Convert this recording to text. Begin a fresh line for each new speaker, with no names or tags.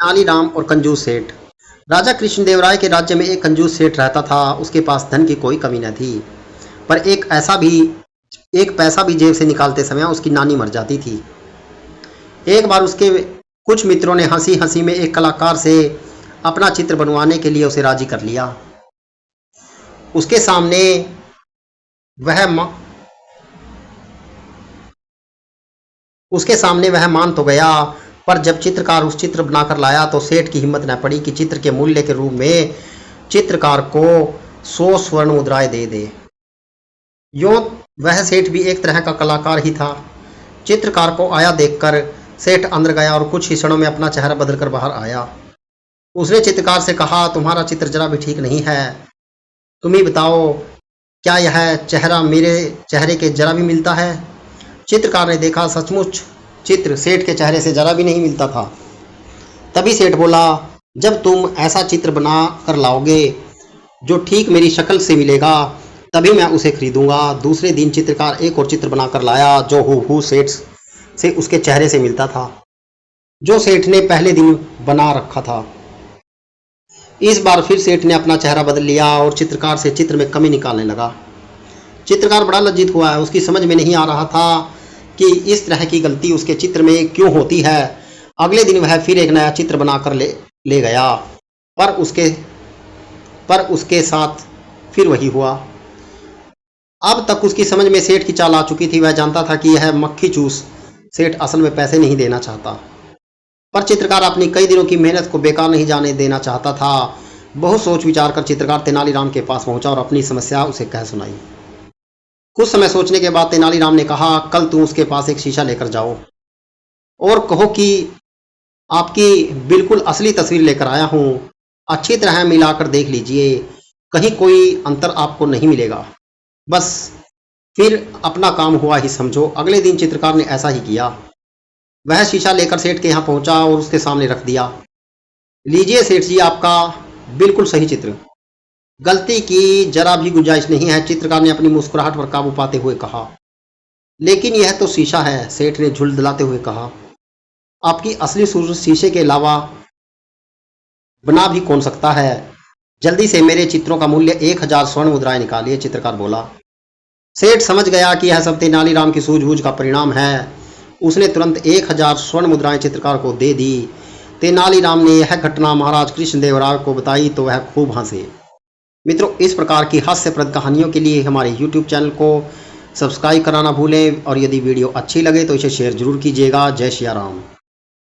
तेनालीराम और कंजूस सेठ। राजा कृष्णदेवराय के राज्य में एक कंजूस सेठ रहता था। उसके पास धन की कोई कमी न थी, पर एक पैसा भी जेब से निकालते समय उसकी नानी मर जाती थी। एक बार उसके कुछ मित्रों ने हंसी हंसी में एक कलाकार से अपना चित्र बनवाने के लिए उसे राजी कर लिया। उसके सामने वह म- उसके सामने वह मान तो गया, पर जब चित्रकार उस चित्र बनाकर लाया तो सेठ की हिम्मत न पड़ी कि चित्र के मूल्य के रूप में चित्रकार को 100 स्वर्ण मुद्राएं दे। यूं वह सेठ भी एक तरह का कलाकार ही था। चित्रकार को आया देखकर सेठ अंदर गया और कुछ ही क्षणों में अपना चेहरा बदलकर बाहर आया। उसने चित्रकार से कहा, तुम्हारा चित्र जरा भी ठीक नहीं है। तुम ही बताओ, क्या यह चेहरा मेरे चेहरे के जरा भी मिलता है? चित्रकार ने देखा, सचमुच चित्र सेठ के चेहरे से जरा भी नहीं मिलता था। तभी सेठ बोला, जब तुम ऐसा चित्र बना कर लाओगे जो ठीक मेरी शक्ल से मिलेगा, तभी मैं उसे खरीदूंगा। दूसरे दिन चित्रकार एक और चित्र बनाकर लाया जो हूबहू सेठ से उसके चेहरे से मिलता था, जो सेठ ने पहले दिन बना रखा था। इस बार फिर सेठ ने अपना चेहरा बदल लिया और चित्रकार से चित्र में कमी निकालने लगा। चित्रकार बड़ा लज्जित हुआ है। उसकी समझ में नहीं आ रहा था कि इस तरह की गलती उसके चित्र में क्यों होती है। अगले दिन वह फिर एक नया चित्र बनाकर ले गया, पर उसके साथ फिर वही हुआ। अब तक उसकी समझ में सेठ की चाल आ चुकी थी। वह जानता था कि यह मक्खी चूस सेठ असल में पैसे नहीं देना चाहता, पर चित्रकार अपनी कई दिनों की मेहनत को बेकार नहीं जाने देना चाहता था। बहुत सोच विचार कर चित्रकार तेनालीराम के पास पहुंचा और अपनी समस्या उसे कह सुनाई। कुछ समय सोचने के बाद तेनालीराम ने कहा, कल तुम उसके पास एक शीशा लेकर जाओ और कहो कि आपकी बिल्कुल असली तस्वीर लेकर आया हूं। अच्छी तरह मिलाकर देख लीजिए, कहीं कोई अंतर आपको नहीं मिलेगा। बस फिर अपना काम हुआ ही समझो। अगले दिन चित्रकार ने ऐसा ही किया। वह शीशा लेकर सेठ के यहाँ पहुंचा और उसके सामने रख दिया। लीजिए सेठ जी, आपका बिल्कुल सही चित्र, गलती की जरा भी गुंजाइश नहीं है। चित्रकार ने अपनी मुस्कुराहट पर काबू पाते हुए कहा। लेकिन यह तो शीशा है, सेठ ने झुलझुलाते हुए कहा। आपकी असली सूरत शीशे के अलावा बना भी कौन सकता है? जल्दी से मेरे चित्रों का मूल्य 1000 स्वर्ण मुद्राएं निकालिए, चित्रकार बोला। सेठ समझ गया कि यह सब तेनालीराम की सूझबूझ का परिणाम है। उसने तुरंत 1000 स्वर्ण मुद्राएं चित्रकार को दे दी। तेनालीराम ने यह घटना महाराज कृष्णदेवराय को बताई तो वह खूब हंसे। मित्रों, इस प्रकार की हास्यप्रद कहानियों के लिए हमारे YouTube चैनल को सब्सक्राइब कराना भूलें और यदि वीडियो अच्छी लगे तो इसे शेयर जरूर कीजिएगा। जय सिया राम।